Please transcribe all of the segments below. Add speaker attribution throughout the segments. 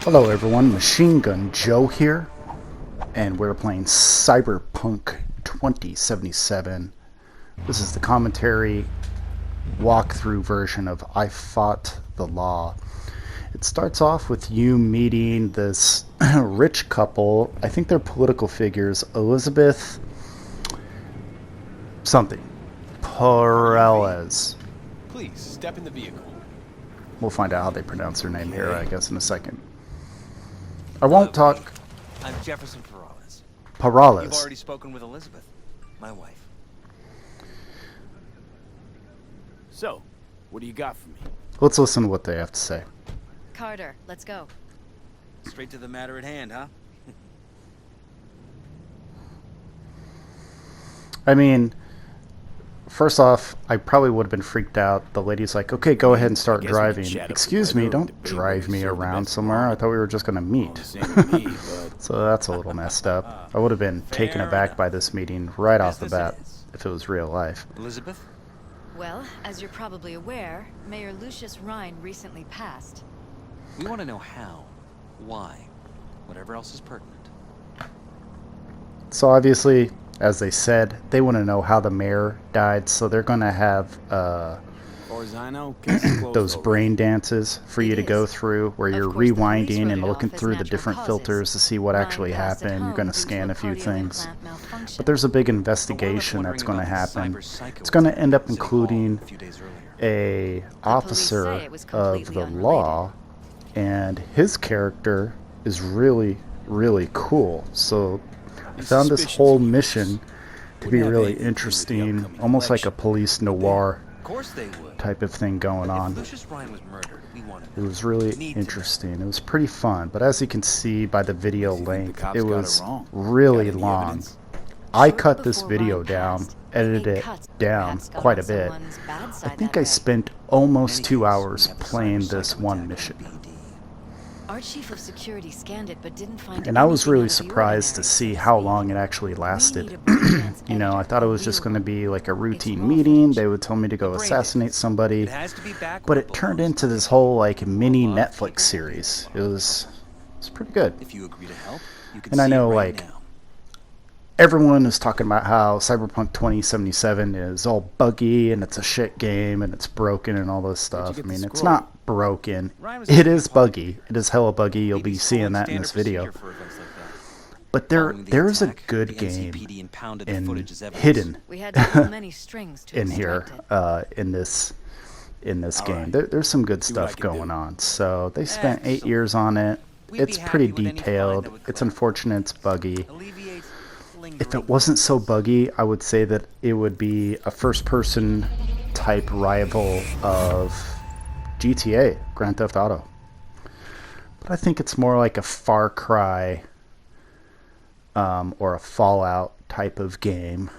Speaker 1: Hello everyone, Machine Gun Joe here, and we're playing Cyberpunk 2077. This is the commentary walkthrough version of I Fought the Law. It starts off with you meeting this rich couple. I think they're political figures. Elizabeth something. Perez.
Speaker 2: Please, step in the vehicle.
Speaker 1: We'll find out how they pronounce her name here, I guess, in a second. I won't talk.
Speaker 3: I'm Jefferson Perales.
Speaker 1: Perales.
Speaker 3: You've already spoken with Elizabeth, my wife.
Speaker 2: So, what do you got for me?
Speaker 1: Let's listen to what they have to say.
Speaker 4: Carter, let's go.
Speaker 3: Straight to the matter at hand, huh?
Speaker 1: I mean, first off, I probably would have been freaked out. The lady's like, okay, go ahead and start driving. Excuse me, don't drive me around somewhere. I thought we were just going to meet. So that's a little messed up. I would have been taken aback by this meeting right off the bat if it was real life.
Speaker 3: Elizabeth?
Speaker 4: Well, as you're probably aware, Mayor Lucius Rhine recently passed.
Speaker 3: We want to know how, why, whatever else is pertinent.
Speaker 1: So obviously, as they said, they want to know how the mayor died, so they're going to have those brain dances for you to go through, where you're rewinding and looking through the different filters to see what actually happened. You're going to scan a few things. But there's a big investigation that's going to happen. It's going to end up including a officer of the law, and his character is really, really cool. So I found this whole mission to be really interesting, almost like a police noir type of thing going on. It was really interesting. It was pretty fun, but as you can see by the video length, it was really long. I cut this video down, edited it down quite a bit. I think I spent almost 2 hours playing this one mission.
Speaker 4: Our chief of security scanned it but didn't find
Speaker 1: And I was really surprised to see how long it actually lasted. You know, I thought it was just going to be like a routine meeting. They would tell me to go assassinate somebody. But it turned into this whole like mini Netflix series. It was pretty good. And I know like everyone is talking about how Cyberpunk 2077 is all buggy and it's a shit game and it's broken and all this stuff. I mean, it's not broken. It is buggy. It is hella buggy. You'll be seeing that in this video. But there's a good game hidden in here in this game. There's some good stuff going on. So they spent 8 years on it. It's pretty detailed. It's unfortunate it's buggy. If it wasn't so buggy, I would say that it would be a first-person type rival of GTA, Grand Theft Auto. But I think it's more like a Far Cry or a Fallout type of game,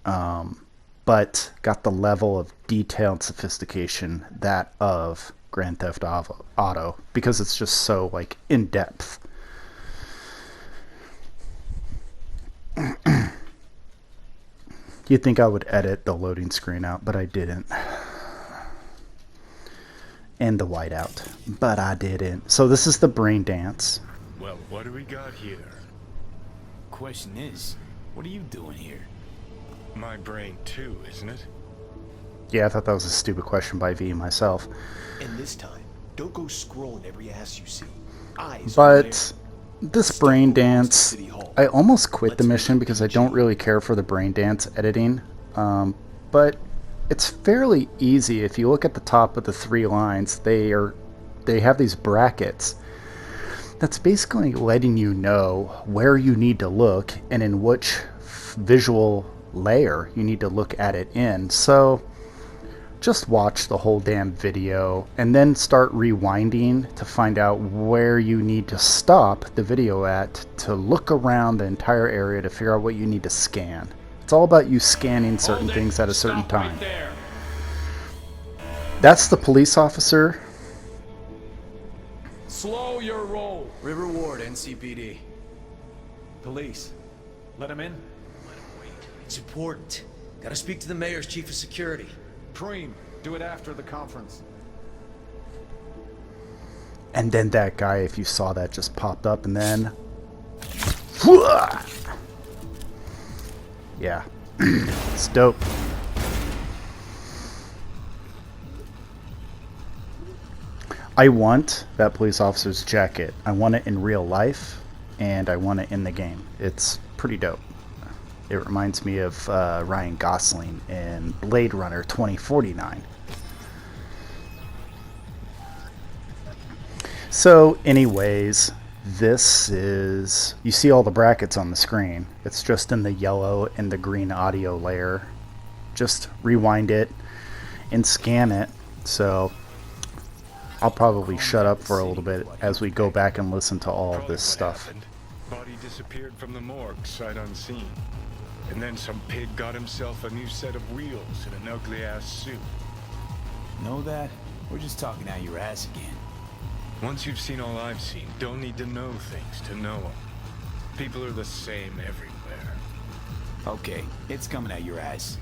Speaker 1: but got the level of detail and sophistication that of Grand Theft Auto, because it's just so like in depth. You'd think I would edit the loading screen out, but I didn't. And the whiteout, but I didn't. So this is the brain dance.
Speaker 5: Well, what do we got here?
Speaker 2: Question is, what are you doing here?
Speaker 5: My brain too, isn't it?
Speaker 1: Yeah, I thought that was a stupid question by V myself.
Speaker 6: And this time, don't go scrolling every ass you see. Eyes.
Speaker 1: But this brain dance, I almost quit the mission because I don't really care for the brain dance editing. But it's fairly easy. If you look at the top of the 3 lines, they have these brackets. That's basically letting you know where you need to look and in which visual layer you need to look at it in. So just watch the whole damn video and then start rewinding to find out where you need to stop the video at to look around the entire area to figure out what you need to scan. It's all about you scanning certain things at a certain time. That's the police officer.
Speaker 7: Slow your roll.
Speaker 6: River Ward, NCPD. Police.
Speaker 7: Let him in.
Speaker 6: Let him wait. It's important. Gotta speak to the mayor's chief of security.
Speaker 7: Preem, do it after the conference.
Speaker 1: And then that guy, if you saw that, just popped up, and then... Yeah. It's dope. I want that police officer's jacket. I want it in real life, and I want it in the game. It's pretty dope. It reminds me of Ryan Gosling in Blade Runner 2049. So anyways, this is... You see all the brackets on the screen. It's just in the yellow and the green audio layer. Just rewind it and scan it. So I'll probably shut up for a little bit as we go back and listen to all of this stuff.
Speaker 5: Body disappeared from the morgue, sight unseen. And then some pig got himself a new set of wheels and an ugly-ass suit.
Speaker 2: Know that? We're just talking out your ass again.
Speaker 5: Once you've seen all I've seen, don't need to know things to know them. People are the same everywhere.
Speaker 2: Okay, it's coming out your ass.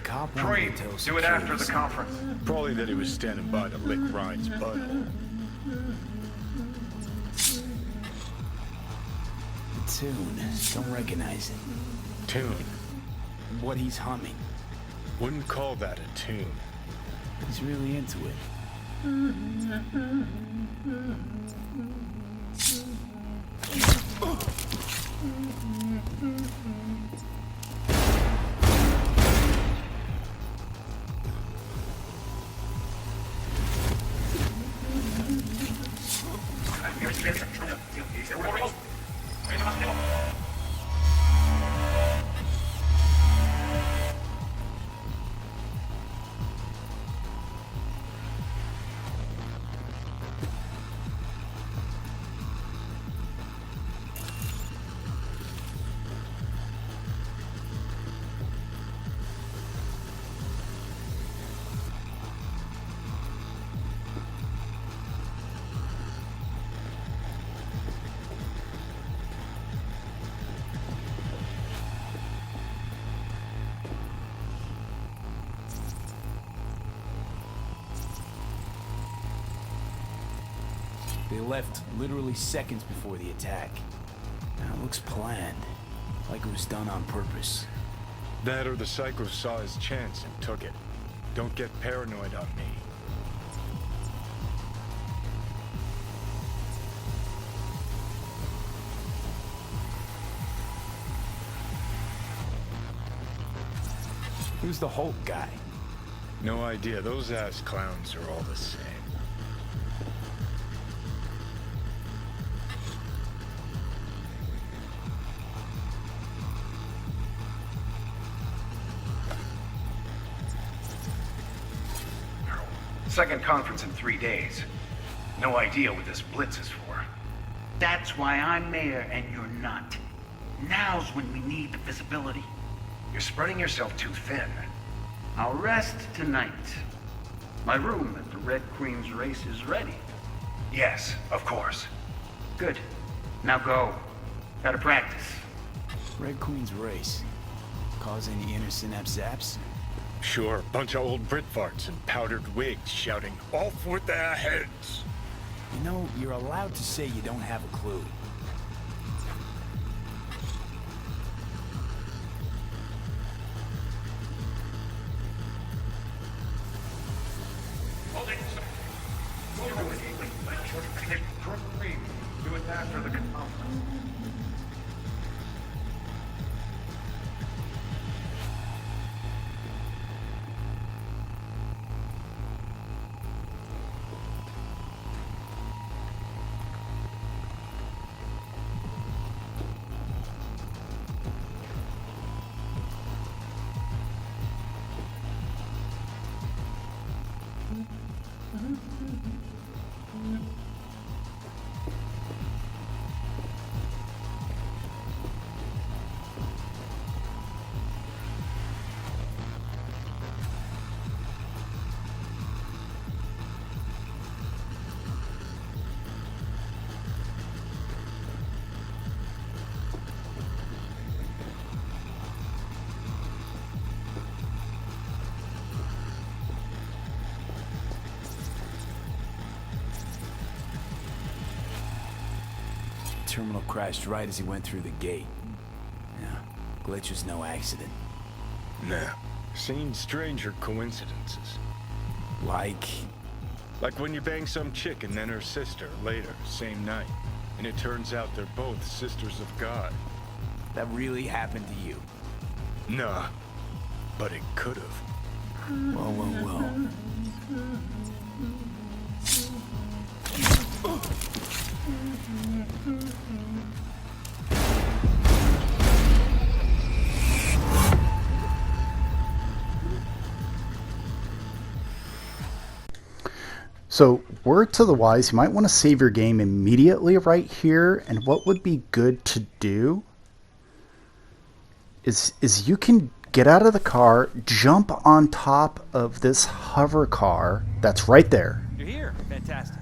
Speaker 2: Cop
Speaker 8: Troy, do it after the conference.
Speaker 5: Probably that he was standing by to lick Ryan's butt.
Speaker 2: The tune. Don't recognize it.
Speaker 5: Tune.
Speaker 2: What he's humming.
Speaker 5: Wouldn't call that a tune.
Speaker 2: He's really into it. They left literally seconds before the attack. Now it looks planned, like it was done on purpose.
Speaker 5: That or the psycho saw his chance and took it. Don't get paranoid on me.
Speaker 2: Who's the Hulk guy?
Speaker 5: No idea. Those ass clowns are all the same.
Speaker 8: Second conference in 3 days. No idea what this blitz is for.
Speaker 9: That's why I'm mayor and you're not. Now's when we need the visibility.
Speaker 8: You're spreading yourself too thin.
Speaker 9: I'll rest tonight. My room at the Red Queen's race is ready.
Speaker 8: Yes, of course.
Speaker 9: Good. Now go. Gotta practice.
Speaker 2: Red Queen's race. Cause any inner synapse zaps?
Speaker 5: Sure, bunch of old Brit farts in powdered wigs shouting, "Off with their heads!"
Speaker 2: You know, you're allowed to say you don't have a clue.
Speaker 8: Do it after the conference.
Speaker 2: terminal crashed right as he went through the gate. Yeah, glitch was no accident.
Speaker 5: Nah. Seen stranger coincidences.
Speaker 2: Like...
Speaker 5: Like when you bang some chick and then her sister later, same night. And it turns out they're both sisters of God.
Speaker 2: That really happened to you?
Speaker 5: Nah. But it could have.
Speaker 2: Whoa.
Speaker 1: So, word to the wise, you might want to save your game immediately right here, and what would be good to do is you can get out of the car, jump on top of this hover car that's right there.
Speaker 3: You're here. Fantastic.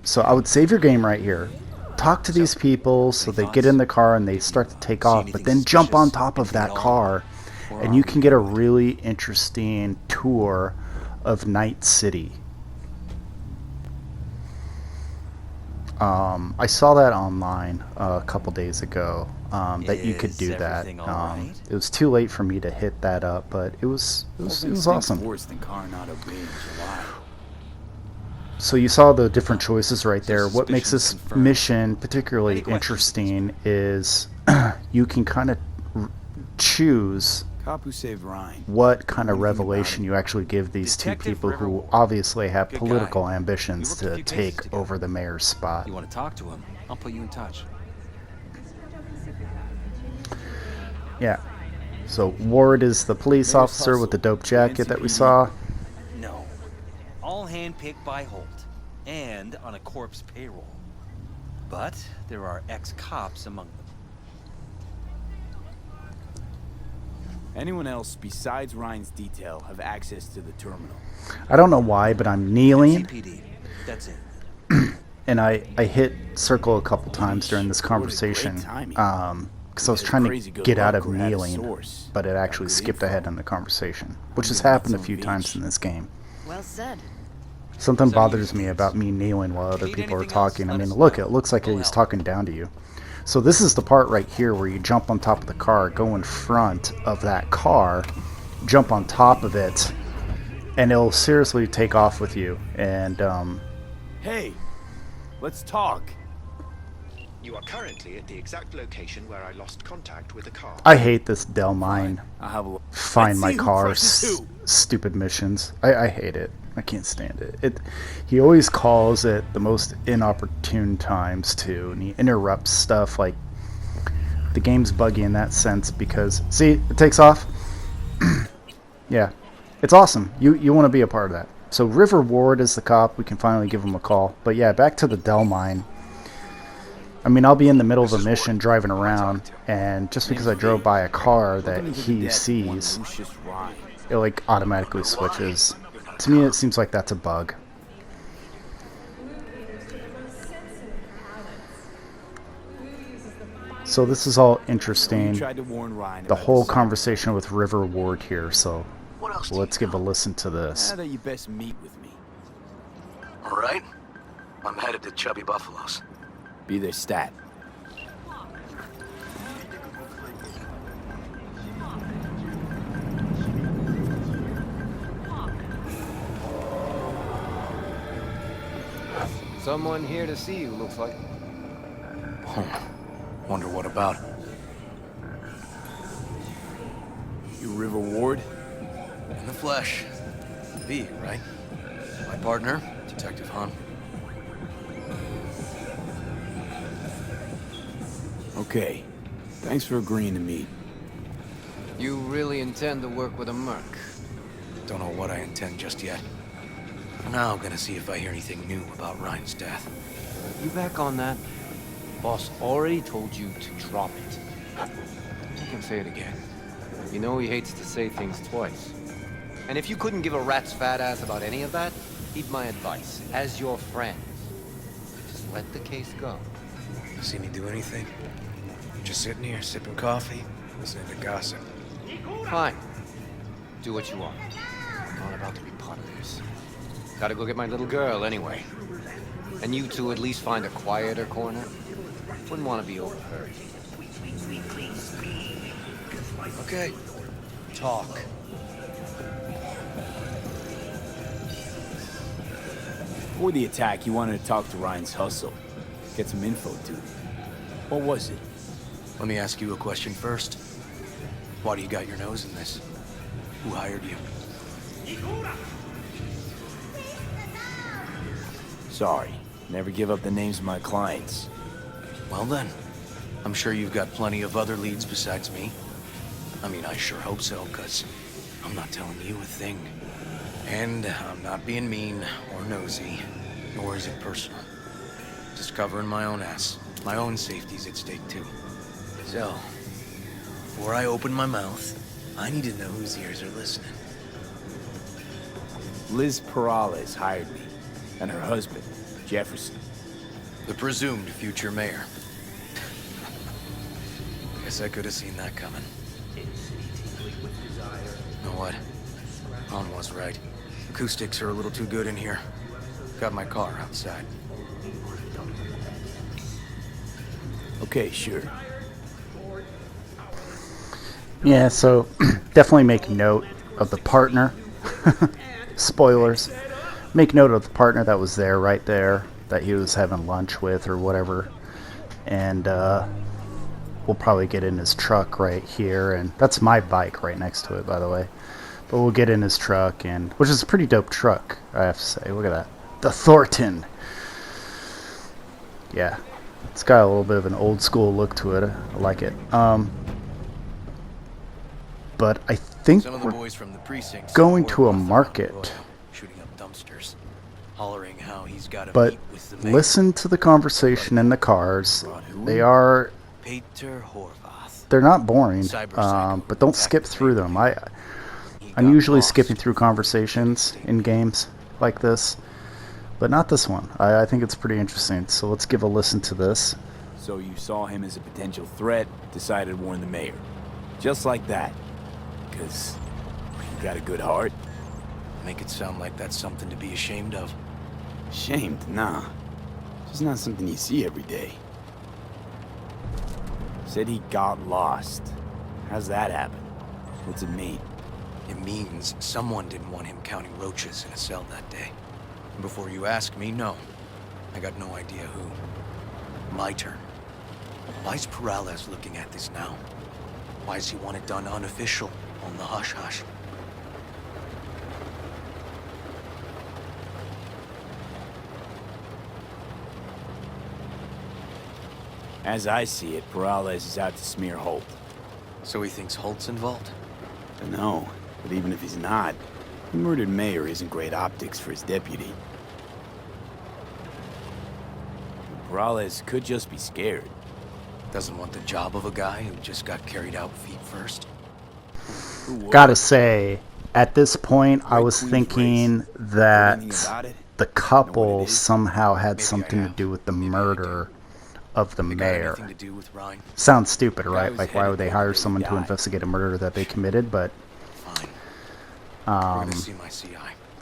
Speaker 1: So I would save your game right here, talk to these people so they get in the car and they start to take off, but then jump on top of that car and you can get a really interesting tour of Night City. I saw that online a couple days ago, that you could do that. It was too late for me to hit that up, but it was awesome.
Speaker 2: Worse than Coronado Bay in July.
Speaker 1: So you saw the different choices right there. What makes this mission particularly interesting is you can kind of choose
Speaker 2: Cop who saved Ryan.
Speaker 1: what kind of revelation you actually give these two people who obviously have political ambitions to take over the mayor's spot.
Speaker 3: You want to talk to him? I'll put you in touch.
Speaker 1: Yeah. So Ward is the police officer with the dope jacket that we saw.
Speaker 3: No. All handpicked by Holt. And on a corpse payroll. But there are ex-cops among them.
Speaker 2: Anyone else besides Ryan's detail have access to the terminal?
Speaker 1: I don't know why, but I'm kneeling.
Speaker 3: CPD. That's it.
Speaker 1: And I hit circle a couple times during this conversation because I was trying to get out of kneeling, but it actually skipped ahead in the conversation, which has happened a few times in this game.
Speaker 4: Well said.
Speaker 1: Something bothers me about me kneeling while other people are talking. I mean, look, it looks like he's talking down to you. So this is the part right here where you jump on top of the car, go in front of that car, jump on top of it, and it'll seriously take off with you. And
Speaker 2: Hey, let's talk.
Speaker 6: You are currently at the exact location where I lost contact with the car.
Speaker 1: I hate this Del Mine
Speaker 2: I'll have a look.
Speaker 1: find
Speaker 2: Let's
Speaker 1: my
Speaker 2: see who
Speaker 1: car
Speaker 2: crushes who.
Speaker 1: stupid missions. I hate it. I can't stand it. He always calls it the most inopportune times too, and he interrupts stuff. Like, the game's buggy in that sense because, see, it takes off. Yeah, it's awesome. You want to be a part of that. So River Ward is the cop. We can finally give him a call. But yeah, back to the Del Mine. I mean, I'll be in the middle of a mission driving around, and just because I drove by a car that he sees, it like automatically switches. To me, it seems like that's a bug. So this is all interesting. The whole conversation with River Ward here. So let's give a listen to this.
Speaker 2: Now that you best meet with me.
Speaker 10: All right. I'm headed to Chubby Buffalo's.
Speaker 2: Be their stat.
Speaker 11: Someone here to see you, looks like.
Speaker 10: Wonder what about.
Speaker 2: You River Ward?
Speaker 10: In the flesh. V, right? My partner, Detective Hunt.
Speaker 2: Okay. Thanks for agreeing to meet.
Speaker 11: You really intend to work with a merc?
Speaker 10: Don't know what I intend just yet. For now, I'm gonna see if I hear anything new about Ryan's death.
Speaker 11: You back on that? Boss already told you to drop it. I can say it again. You know he hates to say things twice. And if you couldn't give a rat's fat ass about any of that, heed my advice. As your friend, just let the case go.
Speaker 10: You see me do anything? Just sitting here, sipping coffee, listening to gossip.
Speaker 11: Fine. Do what you want. I'm not about to be part of this. Gotta go get my little girl anyway. And you two at least find a quieter corner. Wouldn't want to be overheard. Okay. Talk.
Speaker 2: Before the attack, you wanted to talk to Ryan's hustle. Get some info, too. What was it?
Speaker 10: Let me ask you a question first. Why do you got your nose in this? Who hired you?
Speaker 2: Sorry. Never give up the names of my clients.
Speaker 10: Well then, I'm sure you've got plenty of other leads besides me. I mean, I sure hope so, because I'm not telling you a thing. And I'm not being mean or nosy, nor is it personal. Just covering my own ass. My own safety's at stake, too. So, before I open my mouth, I need to know whose ears are listening.
Speaker 2: Liz Perales hired me, and her husband, Jefferson.
Speaker 10: The presumed future mayor. Guess I could have seen that coming. Know what? Han was right. Acoustics are a little too good in here. Got my car outside.
Speaker 2: Okay, sure.
Speaker 1: Yeah, so definitely make note of the partner. Spoilers. Make note of the partner that was there, right there, that he was having lunch with or whatever. And we'll probably get in his truck right here. And that's my bike right next to it, by the way. But we'll get in his truck, and which is a pretty dope truck, I have to say. Look at that. The Thornton. Yeah. It's got a little bit of an old school look to it. I like it. But I think
Speaker 10: Some of the boys from the precinct
Speaker 1: going to a market.
Speaker 10: Shooting up dumpsters, hollering how he's got to
Speaker 1: But
Speaker 10: meet with the mayor.
Speaker 1: listen to the conversation in the cars. They are.
Speaker 10: Peter Horvath.
Speaker 1: They're not boring,
Speaker 10: Cyberpunk.
Speaker 1: but don't skip through them. I'm usually skipping through conversations in games like this, but not this one. I think it's pretty interesting. So let's give a listen to this.
Speaker 2: So you saw him as a potential threat, decided to warn the mayor. Just like that. Because you got a good heart.
Speaker 10: Make it sound like that's something to be ashamed of.
Speaker 2: Shamed? Nah. Just not something you see every day. Said he got lost. How's that happen? What's it mean?
Speaker 10: It means someone didn't want him counting roaches in a cell that day. And before you ask me, no. I got no idea who. My turn. Why's Perales looking at this now? Why does he want it done unofficial, on the hush-hush?
Speaker 2: As I see it, Perales is out to smear Holt.
Speaker 10: So he thinks Holt's involved?
Speaker 2: No, but even if he's not, the murdered mayor isn't great optics for his deputy. Perales could just be scared.
Speaker 10: Doesn't want the job of a guy who just got carried out feet first?
Speaker 1: Gotta say, at this point, I was thinking that the couple somehow had something to do with the murder of the mayor. Sounds stupid, right? Like, why would they hire someone to investigate a murder that they committed? But I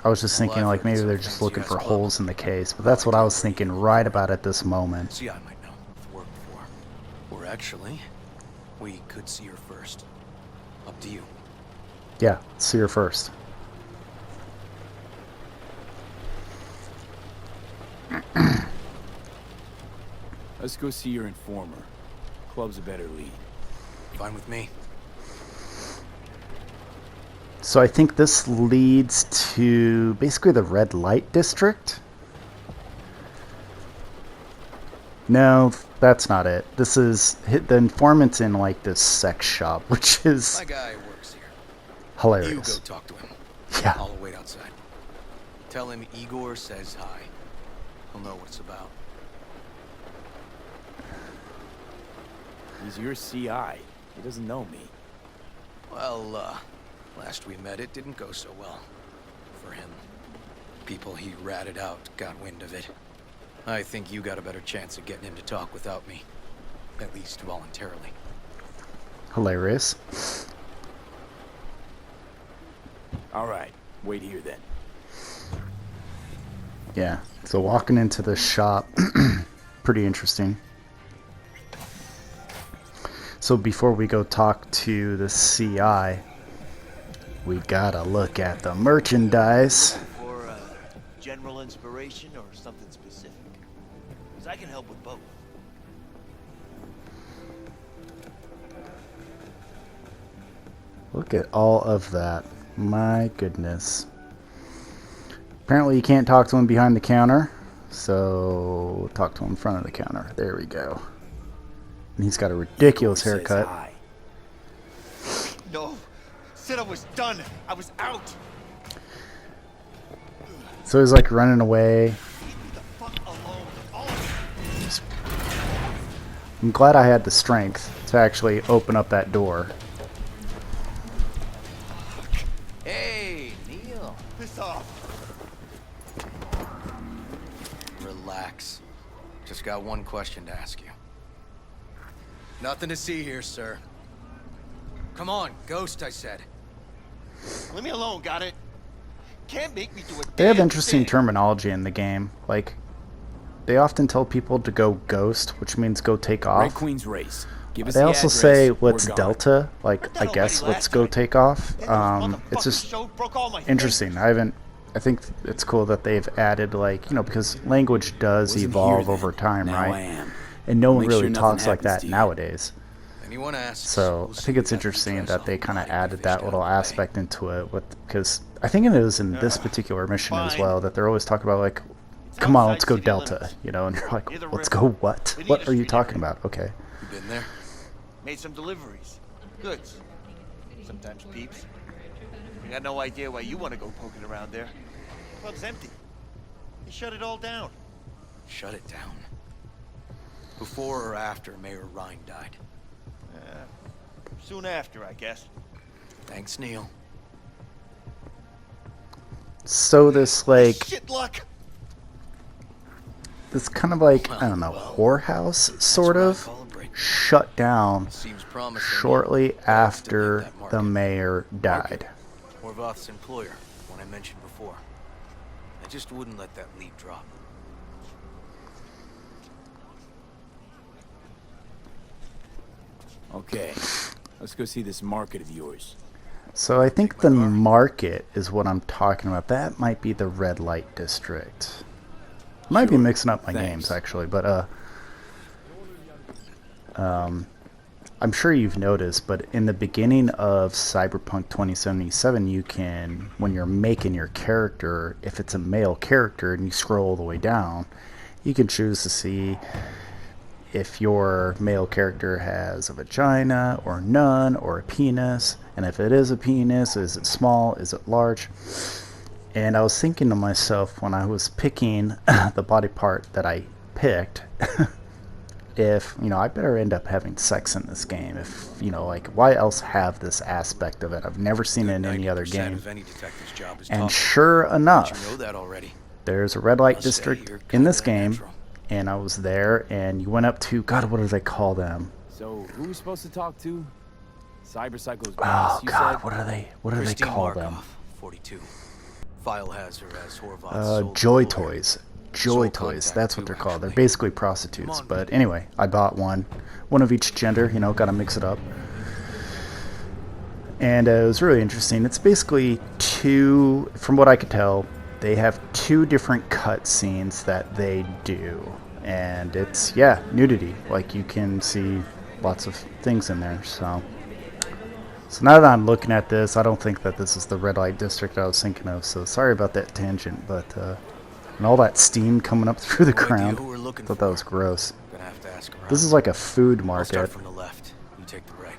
Speaker 1: was just thinking, like, maybe they're just looking for holes in the case. But that's what I was thinking right about at this moment.
Speaker 10: CI might know if worked for. Or actually, we could see her first. Up to you.
Speaker 1: Yeah, see her first.
Speaker 2: Let's go see your informer. Club's a better lead.
Speaker 10: Fine with me.
Speaker 1: So I think this leads to basically the red light district. No, that's not it. This is the informant's in like this sex shop, which is
Speaker 10: My guy works here.
Speaker 1: hilarious.
Speaker 10: You go talk to him.
Speaker 1: Yeah.
Speaker 10: I'll wait outside. Tell him Igor says hi. He'll know what it's about.
Speaker 2: He's your CI. He doesn't know me.
Speaker 10: Well, last we met, it didn't go so well. For him. People he ratted out got wind of it. I think you got a better chance of getting him to talk without me. At least voluntarily.
Speaker 1: Hilarious.
Speaker 2: All right, wait here then.
Speaker 1: Yeah. So walking into this shop, pretty interesting. So before we go talk to the CI, we gotta look at the merchandise.
Speaker 12: For general inspiration or something specific? Because I can help with both.
Speaker 1: Look at all of that. My goodness. Apparently you can't talk to him behind the counter, so talk to him in front of the counter. There we go. And he's got a ridiculous haircut.
Speaker 12: No, said I was done. I was out.
Speaker 1: So he's like running away. I'm glad I had the strength to actually open up that door.
Speaker 10: Hey, Neil.
Speaker 12: Piss off.
Speaker 10: Relax. Just got one question to ask you. Nothing to see here, sir. Come on, Ghost, I said.
Speaker 12: Leave me alone, got it? Can't make me do a
Speaker 1: They have
Speaker 12: damn
Speaker 1: interesting
Speaker 12: thing.
Speaker 1: terminology in the game. Like, they often tell people to go ghost, which means go take off.
Speaker 2: Red Queen's race. Give us
Speaker 1: They
Speaker 2: the
Speaker 1: also
Speaker 2: address,
Speaker 1: say
Speaker 2: we're
Speaker 1: let's
Speaker 2: gone.
Speaker 1: delta, like I guess let's go take off. It's just interesting. I think it's cool that they've added, like, you know, because language does
Speaker 2: Wasn't
Speaker 1: evolve
Speaker 2: here
Speaker 1: over
Speaker 2: then.
Speaker 1: time,
Speaker 2: Now
Speaker 1: right?
Speaker 2: I am.
Speaker 1: And no one
Speaker 2: Make
Speaker 1: really
Speaker 2: sure nothing
Speaker 1: talks like
Speaker 2: happens
Speaker 1: that
Speaker 2: to you.
Speaker 1: nowadays.
Speaker 10: Anyone asks,
Speaker 1: So
Speaker 10: we'll
Speaker 1: I
Speaker 10: see
Speaker 1: think it's
Speaker 10: you got the
Speaker 1: interesting
Speaker 10: dress
Speaker 1: that
Speaker 10: on
Speaker 1: they
Speaker 10: the
Speaker 1: kind of
Speaker 10: body
Speaker 1: added
Speaker 10: fish
Speaker 1: that
Speaker 10: down
Speaker 1: little
Speaker 10: the way.
Speaker 1: aspect into it, because I think it was in this particular mission as well that they're always talking about, like, come on, let's go delta, you know, and you're like, let's go what? What are you talking about? Okay.
Speaker 10: You been there?
Speaker 12: Made some deliveries. Goods. Sometimes peeps. I got no idea why you want to go poking around there. Club's empty. They shut it all down.
Speaker 10: Shut it down. Before or after Mayor Rhine died?
Speaker 12: Soon after, I guess.
Speaker 10: Thanks, Neil.
Speaker 1: So this, like,
Speaker 12: Shit luck.
Speaker 1: this kind of like, I don't know, whorehouse sort of shut down
Speaker 10: Seems promising.
Speaker 1: shortly
Speaker 10: But I'd still
Speaker 1: after
Speaker 10: leave that
Speaker 1: the
Speaker 10: market.
Speaker 1: mayor died.
Speaker 10: Horvath's employer, one I mentioned before. I just wouldn't let that lead drop.
Speaker 2: Okay, let's go see this market of yours.
Speaker 1: So I think the market is what I'm talking about. That might be the red light district. Might be mixing up my games actually, but I'm sure you've noticed, but in the beginning of Cyberpunk 2077, you can, when you're making your character, if it's a male character and you scroll all the way down, you can choose to see if your male character has a vagina or none or a penis, and if it is a penis, is it small, is it large? And I was thinking to myself when I was picking the body part that I picked, if, you know, I better end up having sex in this game. If, you know, like, why else have this aspect of it? I've never seen it in any other
Speaker 10: 90%
Speaker 1: game.
Speaker 10: of any detective's job is
Speaker 1: And
Speaker 10: talking.
Speaker 1: sure
Speaker 10: But
Speaker 1: enough,
Speaker 10: you know that already.
Speaker 1: there's a red light
Speaker 10: Must say
Speaker 1: district
Speaker 10: you're
Speaker 1: in this
Speaker 10: kinda
Speaker 1: game,
Speaker 10: natural.
Speaker 1: and I was there, and you went up to, God, what do they call them?
Speaker 2: So, who are we supposed to talk to? Cyberpsycho's
Speaker 1: Oh
Speaker 2: boss, you
Speaker 1: God,
Speaker 2: said?
Speaker 1: what do they
Speaker 10: Christine
Speaker 1: call them?
Speaker 10: Markov, 42. File has her as Horvath's sole
Speaker 1: Joy
Speaker 10: employer.
Speaker 1: Toys. Joy
Speaker 10: Sole
Speaker 1: Toys,
Speaker 10: contact
Speaker 1: that's what
Speaker 10: too,
Speaker 1: they're called. They're
Speaker 10: actually.
Speaker 1: basically prostitutes. But anyway, I bought one of each gender, you know, gotta mix it up. And it was really interesting. It's basically two, from what I could tell, they have two different cut scenes that they do. And it's, yeah, nudity. Like, you can see lots of things in there, so now that I'm looking at this, I don't think that this is the red light district I was thinking of, so sorry about that tangent, but and all that steam coming up through the
Speaker 10: No idea
Speaker 1: ground,
Speaker 10: who we're looking
Speaker 1: thought that
Speaker 10: for.
Speaker 1: was gross.
Speaker 10: Gonna have to ask around.
Speaker 1: This is like a food
Speaker 10: I'll start
Speaker 1: market.
Speaker 10: from the left. You take the right.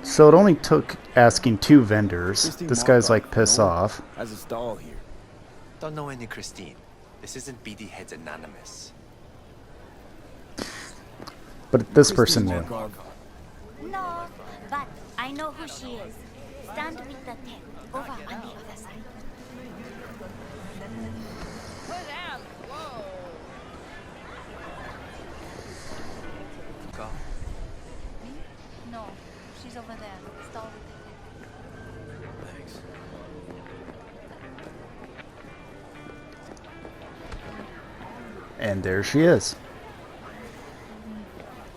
Speaker 1: So it only took asking two vendors.
Speaker 2: Christine
Speaker 1: This guy's
Speaker 2: Markov,
Speaker 1: like pissed
Speaker 2: no?
Speaker 1: off.
Speaker 2: Has a stall here.
Speaker 12: Don't know any Christine. This isn't BD Heads Anonymous.
Speaker 1: But this person
Speaker 2: Christine
Speaker 1: knew.
Speaker 2: Markov.
Speaker 13: No, but I know who she is. Stand with the tent over on the other side.
Speaker 10: Go.
Speaker 13: No, she's over there. Stall with the tent.
Speaker 10: Thanks.
Speaker 1: And there she is.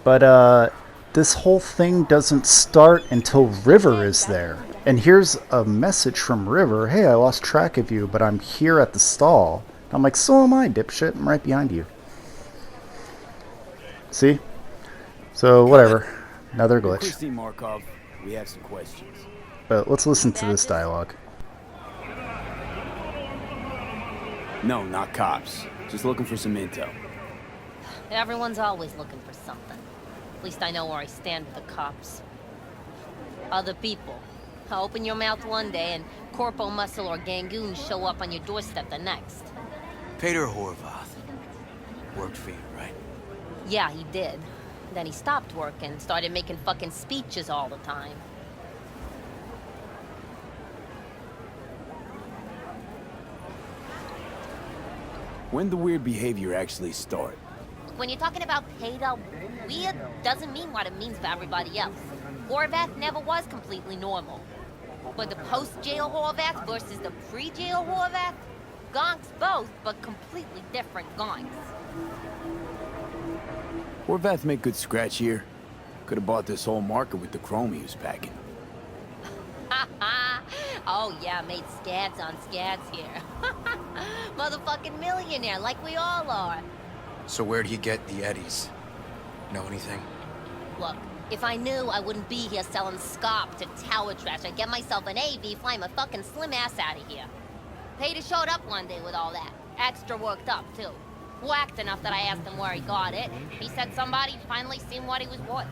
Speaker 1: But this whole thing doesn't start until River is there. And here's a message from River. Hey, I lost track of you, but I'm here at the stall. I'm like, so am I, dipshit. I'm right behind you. See? So, whatever. Another glitch.
Speaker 2: Christine Markov, we have some questions.
Speaker 1: But let's listen to this dialogue.
Speaker 2: No, not cops. Just looking for some intel.
Speaker 14: Everyone's always looking for something. At least I know where I stand with the cops. Other people. Open your mouth one day and Corpo Muscle or Gangoon show up on your doorstep the next.
Speaker 10: Peter Horvath. Worked for you, right?
Speaker 14: Yeah, he did. Then he stopped working, started making fucking speeches all the time.
Speaker 2: When the weird behavior actually start?
Speaker 14: When you're talking about Peter, weird doesn't mean what it means for everybody else. Horvath never was completely normal. But the post-jail Horvath versus the pre-jail Horvath? Gonks both, but completely different gonks.
Speaker 2: Horvath make good scratch here. Could have bought this whole market with the chrome he was packing.
Speaker 14: Oh yeah, made scads on scads here. Motherfucking millionaire, like we all are.
Speaker 10: So where do you get the eddies? Know anything?
Speaker 14: Look, if I knew, I wouldn't be here selling scop to tower trash. I'd get myself an AV, fly my fucking slim ass out of here. Peter showed up one day with all that. Extra worked up, too. Whacked enough that I asked him where he got it. He said somebody finally seen what he was worth.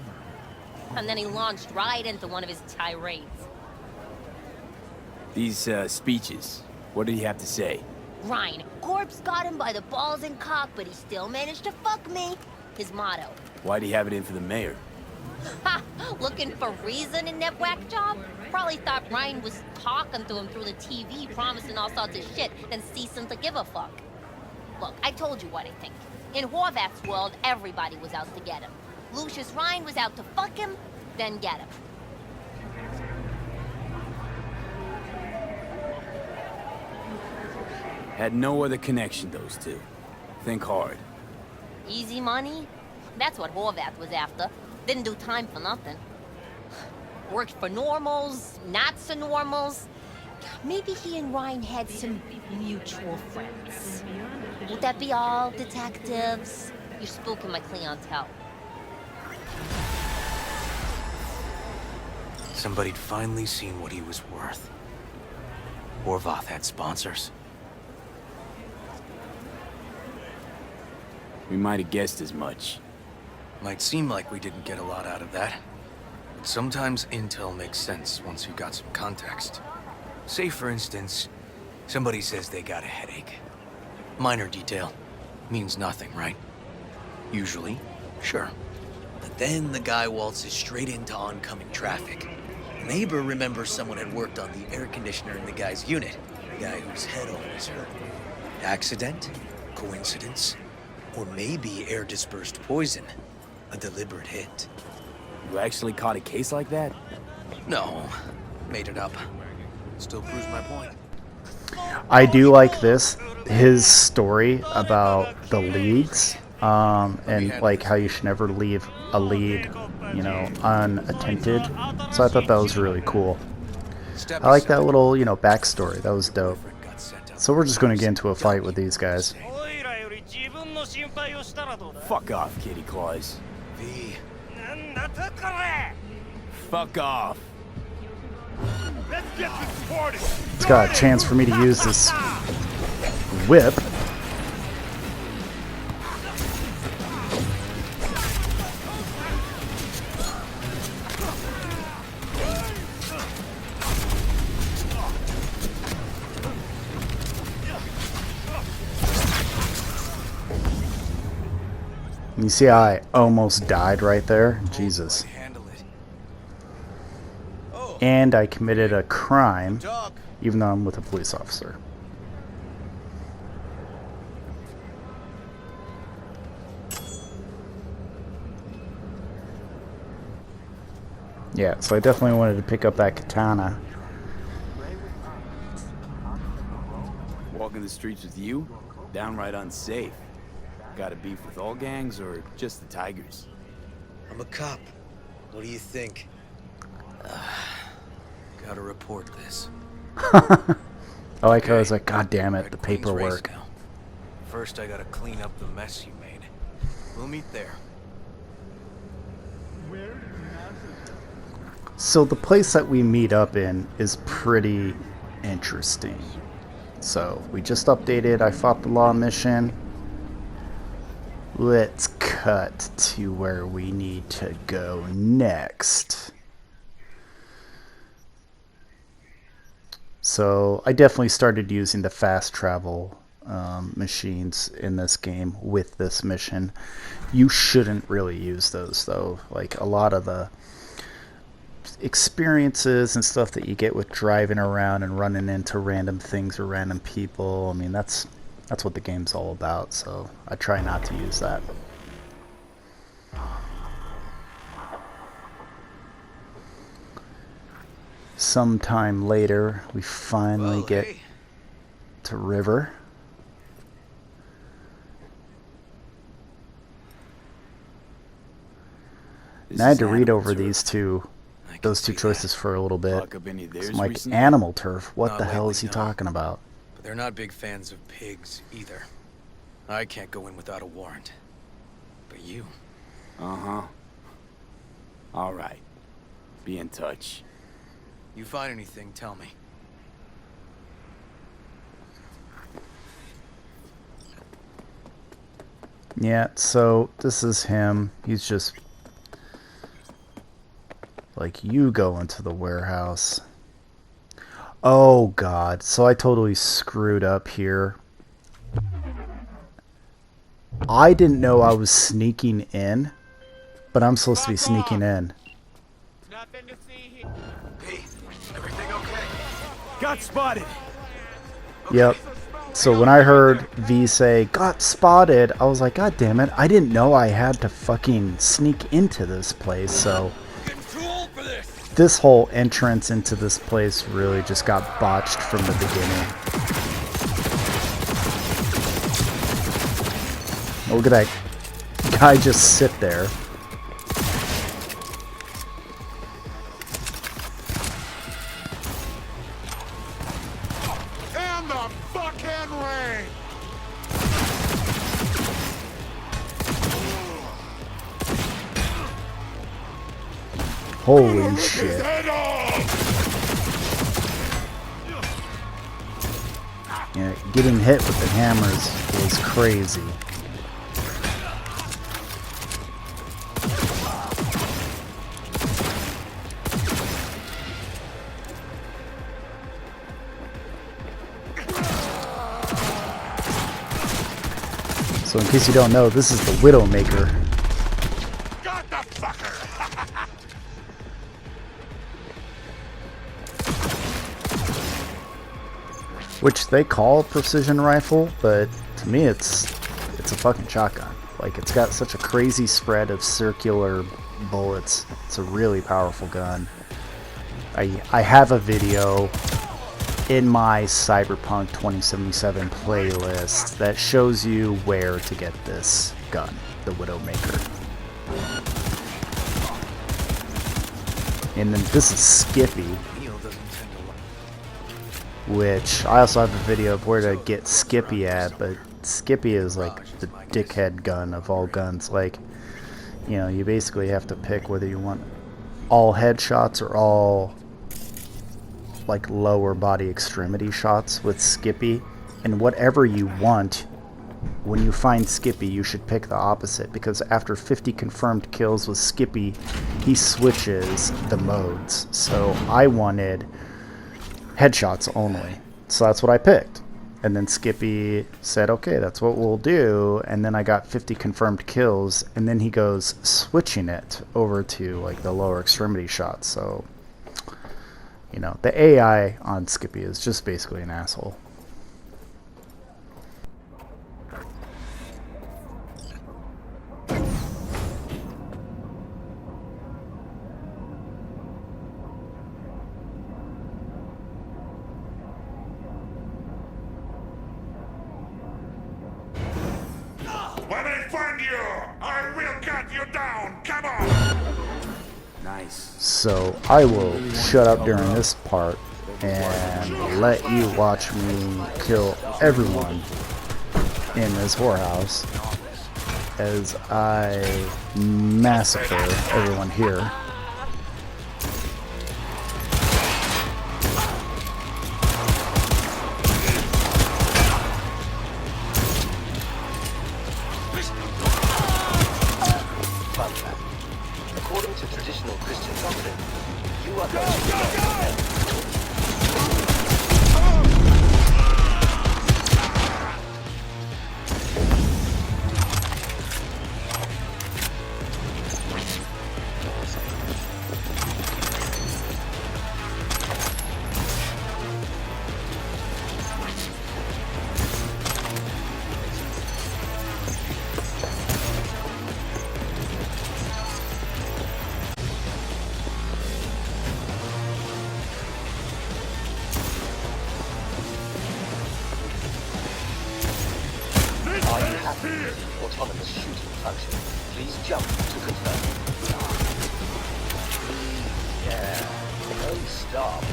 Speaker 14: And then he launched right into one of his tirades.
Speaker 2: These, speeches, what did he have to say?
Speaker 14: Ryan, Corpse got him by the balls and cock, but he still managed to fuck me. His motto.
Speaker 2: Why'd he have it in for the mayor?
Speaker 14: Ha! Looking for reason in that whack job? Probably thought Ryan was talking to him through the TV, promising all sorts of shit, then ceasing to give a fuck. Look, I told you what I think. In Horvath's world, everybody was out to get him. Lucius Ryan was out to fuck him, then get him.
Speaker 2: Had no other connection, those two. Think hard.
Speaker 14: Easy money? That's what Horvath was after. Didn't do time for nothing. Worked for normals, not so normals. Maybe he and Ryan had some mutual friends. Would that be all, detectives? You're spooking my clientele.
Speaker 10: Somebody'd finally seen what he was worth. Horvath had sponsors.
Speaker 2: We might have guessed as much.
Speaker 10: Might seem like we didn't get a lot out of that. But sometimes intel makes sense once you've got some context. Say, for instance, somebody says they got a headache. Minor detail. Means nothing, right? Usually, sure. But then the guy waltzes straight into oncoming traffic. A neighbor remembers someone had worked on the air conditioner in the guy's unit. The guy whose head always hurt. Accident? Coincidence? Or maybe air-dispersed poison. A deliberate hit.
Speaker 2: You actually caught a case like that?
Speaker 10: No. Made it up. Still proves my point.
Speaker 1: I do like this, his story about the leads, and like how you should never leave a lead, you know, unattended. So I thought that was really cool. I like that little, you know, backstory. That was dope. So we're just going to get into a fight with these guys.
Speaker 2: Fuck off, Kitty Claus.
Speaker 10: V.
Speaker 2: Fuck off.
Speaker 5: Let's get this party.
Speaker 1: It's got a chance for me to use this whip. You see how I almost died right there? Jesus. And I committed a crime, even though I'm with a police officer. Yeah, so I definitely wanted to pick up that katana.
Speaker 2: Walking the streets with you? Downright unsafe. Got a beef with all gangs or just the Tigers?
Speaker 10: I'm a cop. What do you think? Gotta report this.
Speaker 1: I like how I was like, God damn it, the paperwork.
Speaker 10: First, I gotta clean up the mess you made. We'll meet there.
Speaker 1: So the place that we meet up in is pretty interesting. So we just updated I Fought the Law mission. Let's cut to where we need to go next. So I definitely started using the fast travel machines in this game with this mission. You shouldn't really use those though. Like a lot of the experiences and stuff that you get with driving around and running into random things or random people, I mean that's what the game's all about, so I try not to use that. Sometime later we finally get to River. And I had to read over those two choices for a little bit. I'm like, animal turf? What the hell is he talking about?
Speaker 10: But they're not big fans of pigs either. I can't go in without a warrant. But you.
Speaker 2: Uh-huh. All right. Be in touch.
Speaker 10: You find anything, tell me.
Speaker 1: Yeah, so this is him. He's just like, you go into the warehouse. Oh god, so I totally screwed up here. I didn't know I was sneaking in, but I'm supposed to be sneaking in.
Speaker 12: Nothing to see here.
Speaker 10: Hey, everything okay?
Speaker 2: Got spotted.
Speaker 1: Yep. So when I heard V say, got spotted, I was like, God damn it, I didn't know I had to fucking sneak into this place, so this whole entrance into this place really just got botched from the beginning. Look at that guy just sit there.
Speaker 12: In the fucking rain!
Speaker 1: Holy shit. Yeah, getting hit with the hammers was crazy. So in case you don't know, this is the Widowmaker.
Speaker 12: Got the fucker!
Speaker 1: Which they call a precision rifle, but to me it's a fucking shotgun. Like, it's got such a crazy spread of circular bullets. It's a really powerful gun. I have a video in my Cyberpunk 2077 playlist that shows you where to get this gun, the Widowmaker. And then this is Skippy, which I also have a video of where to get Skippy at, but Skippy is like the dickhead gun of all guns. Like, you know, you basically have to pick whether you want all headshots or all like lower body extremity shots with Skippy, and whatever you want, when you find Skippy you should pick the opposite, because after 50 confirmed kills with Skippy he switches the modes. So I wanted headshots only, so that's what I picked, and then Skippy said okay, that's what we'll do, and then I got 50 confirmed kills, and then he goes switching it over to like the lower extremity shots. So you know, the AI on Skippy is just basically an asshole.
Speaker 12: When I find you, I will
Speaker 5: got you down. Come on.
Speaker 2: Nice.
Speaker 1: So I will shut up during this part and let you watch me kill everyone in this whorehouse as I massacre everyone here.
Speaker 15: According to traditional Christian doctrine, you are going to autonomous shooting function. Please jump to confirm. Yeah. Don't stop.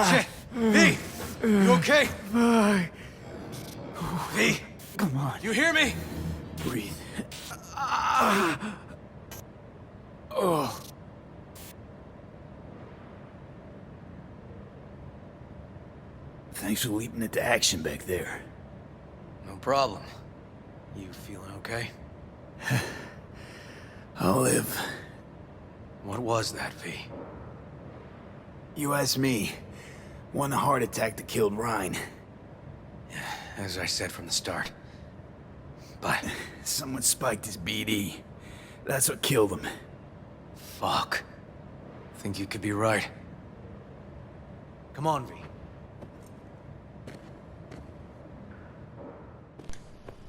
Speaker 10: Shit! V! You okay? V!
Speaker 2: Come on.
Speaker 10: You hear me?
Speaker 2: Breathe.
Speaker 10: Oh.
Speaker 2: Thanks for leaping into action back there.
Speaker 10: No problem. You feeling okay?
Speaker 2: I'll live.
Speaker 10: What was that, V?
Speaker 2: You asked me. One heart attack that killed Ryan.
Speaker 10: As I said from the start. But
Speaker 2: someone spiked his BD. That's what killed him.
Speaker 10: Fuck. Think you could be right. Come on,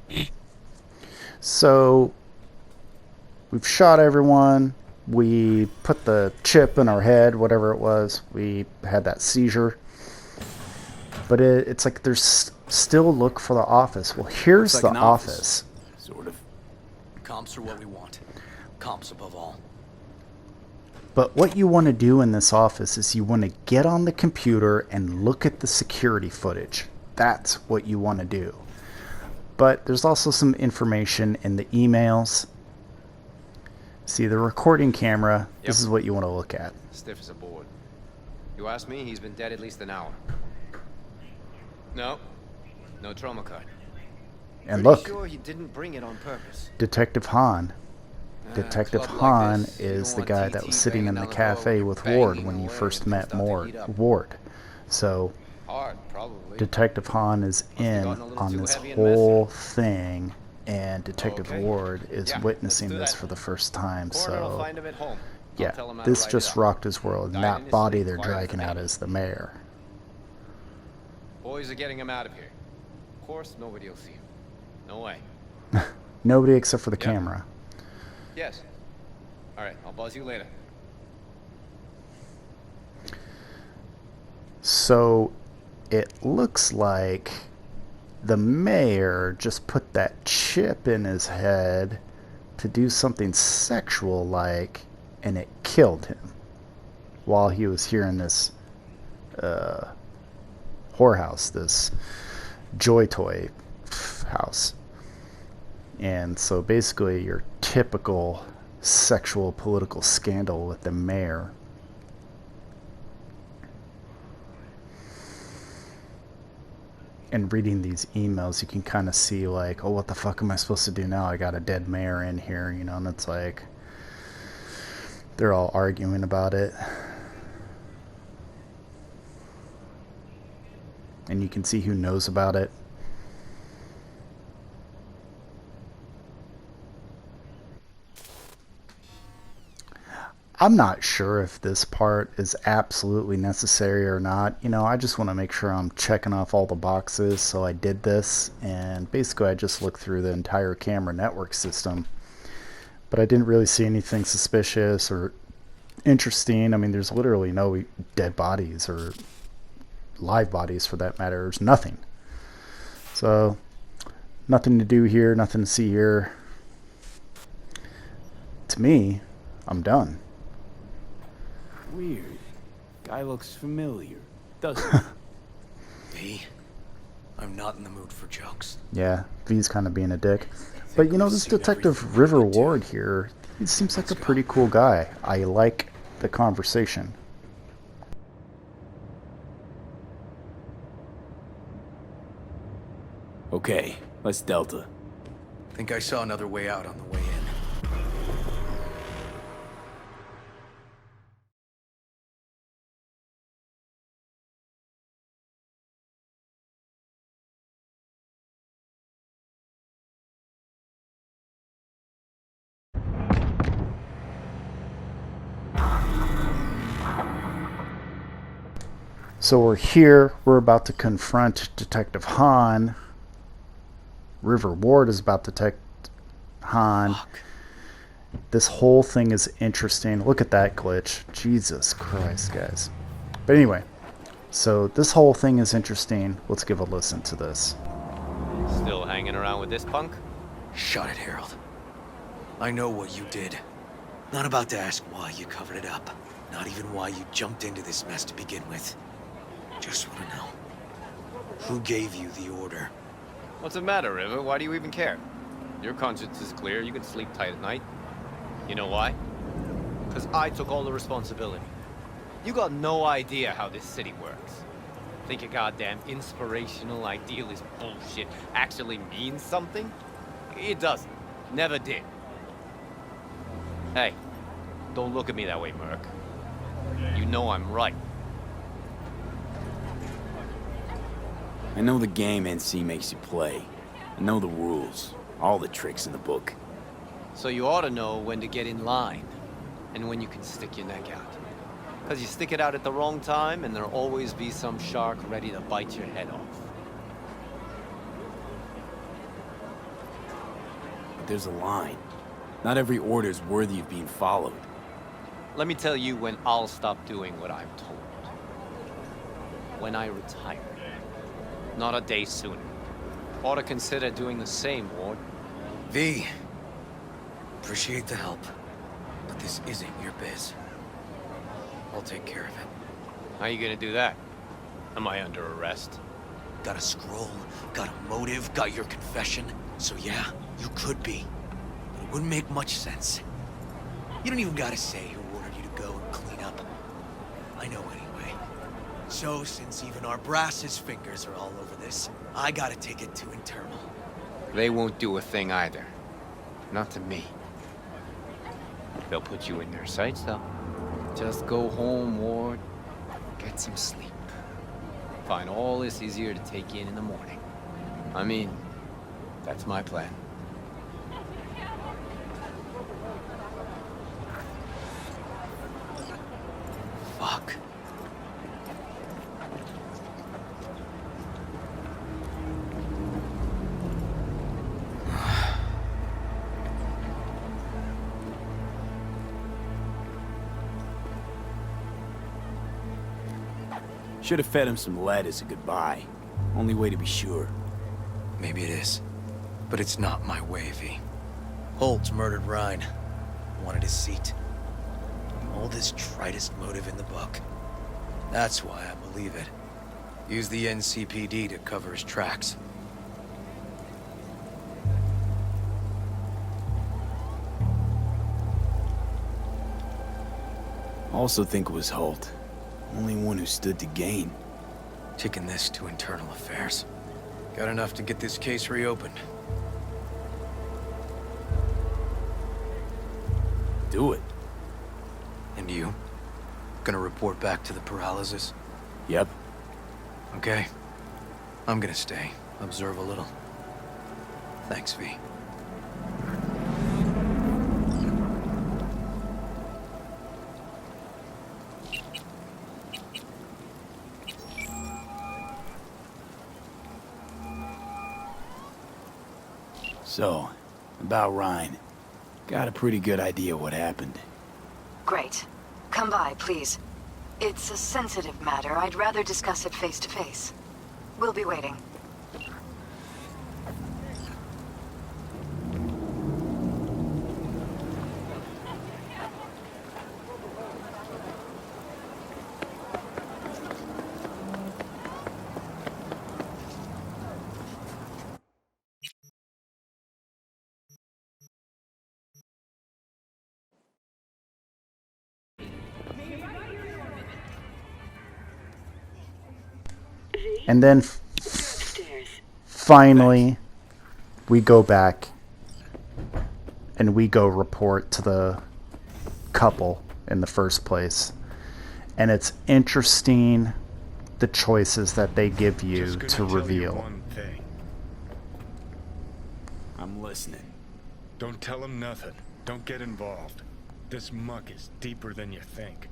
Speaker 10: V.
Speaker 1: So we've shot everyone. We put the chip in our head, whatever it was. We had that seizure. But it's like there's still look for the office. Well, here's
Speaker 2: like
Speaker 1: the
Speaker 2: an
Speaker 1: office.
Speaker 2: Sort of.
Speaker 10: Comps are what we want. Comps above all.
Speaker 1: But what you want to do in this office is you want to get on the computer and look at the security footage. That's what you want to do. But there's also some information in the emails. See, the recording camera, this is what you want to look at.
Speaker 11: Stiff as a board. You ask me, he's been dead at least an hour. No. No trauma card.
Speaker 1: And look,
Speaker 11: Sure he didn't bring it on purpose.
Speaker 1: Detective Hahn. Detective
Speaker 11: club like
Speaker 1: Hahn
Speaker 11: this, you
Speaker 1: is
Speaker 11: don't
Speaker 1: the
Speaker 11: want
Speaker 1: guy that
Speaker 11: TT
Speaker 1: was sitting in the
Speaker 11: banging down the door
Speaker 1: cafe
Speaker 11: with
Speaker 1: with
Speaker 11: banging
Speaker 1: Ward when you
Speaker 11: away
Speaker 1: first
Speaker 11: and
Speaker 1: met
Speaker 11: stuff to heat up.
Speaker 1: Ward. So
Speaker 11: Hard, probably.
Speaker 1: Detective Hahn is in
Speaker 11: gotten a little
Speaker 1: on
Speaker 11: too
Speaker 1: this
Speaker 11: heavy and
Speaker 1: whole thing, and Detective
Speaker 11: Okay.
Speaker 1: Ward is
Speaker 11: Yeah,
Speaker 1: witnessing
Speaker 11: let's do
Speaker 1: this
Speaker 11: that.
Speaker 1: for the first time.
Speaker 11: Coroner will
Speaker 1: So
Speaker 11: find him at home. I'll
Speaker 1: yeah,
Speaker 11: tell him how to
Speaker 1: this
Speaker 11: write it
Speaker 1: just
Speaker 11: up.
Speaker 1: rocked his world. And
Speaker 11: Died in
Speaker 1: that
Speaker 11: his
Speaker 1: body
Speaker 11: sleep,
Speaker 1: they're
Speaker 11: quiet as
Speaker 1: dragging out
Speaker 11: kept.
Speaker 1: is the mayor.
Speaker 11: Boys are getting him out of here. Of course, nobody will see him. No way.
Speaker 1: Nobody except for the
Speaker 11: Yep.
Speaker 1: camera.
Speaker 11: Yes. All right, I'll buzz you later.
Speaker 1: So it looks like the mayor just put that chip in his head to do something sexual like, and it killed him while he was here in this whorehouse, this Joy Toy house. And so basically your typical sexual political scandal with the mayor. and reading these emails, you can kind of see like, oh, what the fuck am I supposed to do now? I got a dead mayor in here, you know, and it's like they're all arguing about it. And you can see who knows about it. I'm not sure if this part is absolutely necessary or not. You know, I just want to make sure I'm checking off all the boxes, so I did this. And basically I just looked through the entire camera network system. But I didn't really see anything suspicious or interesting. I mean, there's literally no dead bodies or live bodies for that matter. There's nothing. So, nothing to do here, nothing to see here. To me, I'm done.
Speaker 2: Weird. Guy looks familiar, doesn't he?
Speaker 10: V, I'm not in the mood for jokes.
Speaker 1: Yeah, V's kind of being a dick. But you know, this Detective River Ward here, he seems like a pretty cool guy. I like the conversation.
Speaker 2: Okay, let's Delta.
Speaker 10: Think I saw another way out on the way in.
Speaker 1: So we're here, we're about to confront Detective Hahn. River Ward is about to detect Hahn.
Speaker 10: Fuck.
Speaker 1: This whole thing is interesting. Look at that glitch. Jesus Christ, guys. But anyway, so this whole thing is interesting. Let's give a listen to this.
Speaker 11: Still hanging around with this punk?
Speaker 10: Shut it, Harold. I know what you did. Not about to ask why you covered it up. Not even why you jumped into this mess to begin with. Just want to know. Who gave you the order?
Speaker 11: What's the matter, River? Why do you even care? Your conscience is clear. You can sleep tight at night. You know why? Because I took all the responsibility. You got no idea how this city works. Think your goddamn inspirational idealist bullshit actually means something? It doesn't. Never did. Hey, don't look at me that way, Merc. You know I'm right.
Speaker 2: I know the game NC makes you play. I know the rules. All the tricks in the book.
Speaker 11: So you ought to know when to get in line, and when you can stick your neck out. Because you stick it out at the wrong time, and there'll always be some shark ready to bite your head off.
Speaker 2: But there's a line. Not every order is worthy of being followed.
Speaker 11: Let me tell you when I'll stop doing what I'm told. When I retire. Not a day sooner. Ought to consider doing the same, Ward.
Speaker 10: V, appreciate the help, but this isn't your biz. I'll take care of it.
Speaker 11: How you gonna do that? Am I under arrest?
Speaker 10: Got a scroll, got a motive, got your confession. So yeah, you could be. But it wouldn't make much sense. You don't even gotta say who ordered you to go and clean up. I know anyway. So, since even our brass's fingers are all over this, I gotta take it to internal.
Speaker 11: They won't do a thing either. Not to me. They'll put you in their sights, though. Just go home, Ward. Get some sleep. Find all this easier to take in the morning. I mean, that's my plan.
Speaker 10: Fuck.
Speaker 2: Should have fed him some lead as a goodbye. Only way to be sure.
Speaker 10: Maybe it is. But it's not my way, V. Holtz murdered Rhine. Wanted his seat. Oldest, tritest motive in the book. That's why I believe it. Use the NCPD to cover his tracks.
Speaker 2: Also think it was Holt. Only one who stood to gain.
Speaker 10: Taking this to internal affairs. Got enough to get this case reopened.
Speaker 2: Do it.
Speaker 10: And you? Gonna report back to the paralysis?
Speaker 2: Yep.
Speaker 10: Okay. I'm gonna stay. Observe a little. Thanks, V.
Speaker 2: So, about Ryan. Got a pretty good idea what happened.
Speaker 16: Great. Come by, please. It's a sensitive matter. I'd rather discuss it face to face. We'll be waiting.
Speaker 1: And then finally, we go back and we go report to the couple in the first place. And it's interesting the choices that they give you to reveal.
Speaker 5: One thing.
Speaker 2: I'm listening.
Speaker 5: Don't tell him nothing. Don't get involved. This muck is deeper than you think.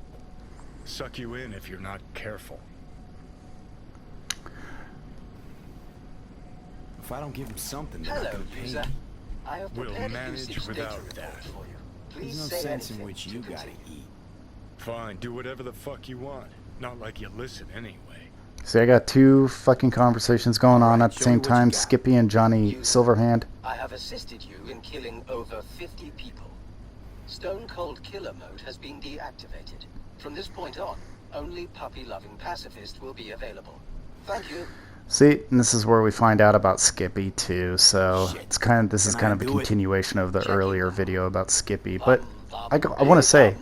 Speaker 5: Suck you in if you're not careful.
Speaker 2: If I don't give him something, they're
Speaker 15: Hello,
Speaker 2: not gonna pay
Speaker 15: user.
Speaker 2: me.
Speaker 15: I have
Speaker 5: We'll
Speaker 15: prepared a
Speaker 5: manage
Speaker 15: usage
Speaker 5: without
Speaker 15: data report
Speaker 5: that.
Speaker 15: for you.
Speaker 2: There's
Speaker 15: Please
Speaker 2: no
Speaker 15: say
Speaker 2: sense in
Speaker 15: anything
Speaker 2: which
Speaker 15: to
Speaker 2: you gotta
Speaker 15: continue.
Speaker 2: eat.
Speaker 5: Fine, do whatever the fuck you want. Not like you listen anyway.
Speaker 1: See, I got two fucking conversations going on at the
Speaker 2: show me
Speaker 1: same
Speaker 2: what you
Speaker 1: time.
Speaker 2: got.
Speaker 1: Skippy and Johnny Silverhand.
Speaker 15: I have assisted you in killing over 50 people. Stone Cold Killer mode has been deactivated. From this point on, only puppy-loving pacifist will be available. Thank you.
Speaker 1: See, and this is where we find out about Skippy too. So it's kind of this is kind of a continuation of the earlier video about Skippy. But I want to say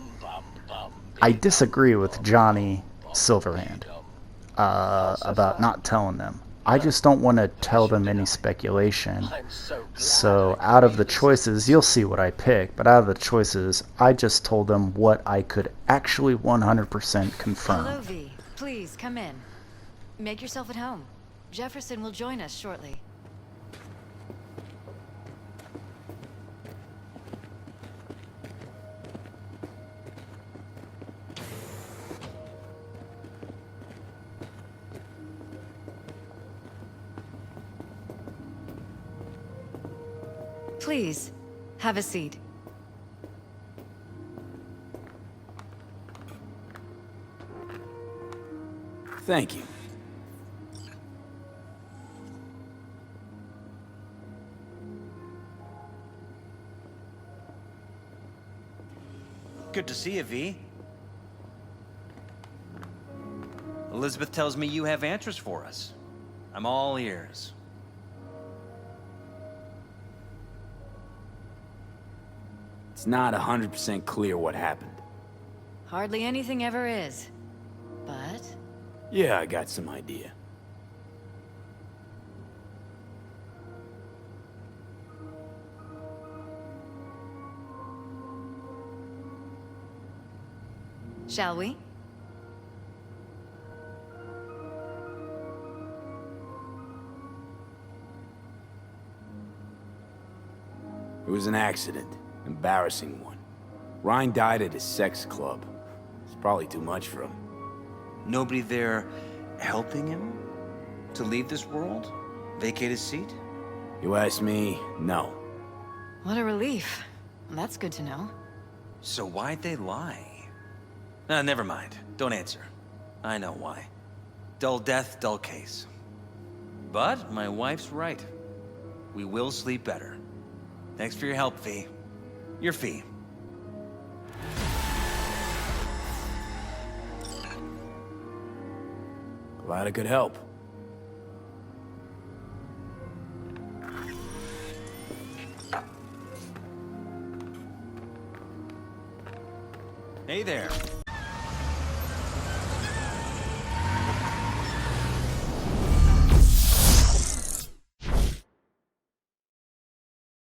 Speaker 1: I disagree with Johnny Silverhand about not telling them. I just don't want to tell them any speculation. So out of the choices, you'll see what I pick. But out of the choices, I just told them what I could actually 100% confirm.
Speaker 4: Hello, V. Please come in. Make yourself at home. Jefferson will join us shortly. Please, have a seat.
Speaker 2: Thank you.
Speaker 3: Good to see you, V. Elizabeth tells me you have answers for us. I'm all ears.
Speaker 2: It's not 100% clear what happened.
Speaker 4: Hardly anything ever is. But
Speaker 2: Yeah, I got some idea.
Speaker 4: shall we?
Speaker 2: It was an accident. Embarrassing one. Ryan died at his sex club. It's probably too much for him.
Speaker 3: Nobody there helping him to leave this world? Vacate his seat?
Speaker 2: You ask me, no.
Speaker 4: What a relief. That's good to know.
Speaker 3: So why'd they lie? Never mind. Don't answer. I know why. Dull death, dull case. But my wife's right. We will sleep better. Thanks for your help, V. Your fee.
Speaker 2: Glad I could help.
Speaker 3: Hey there.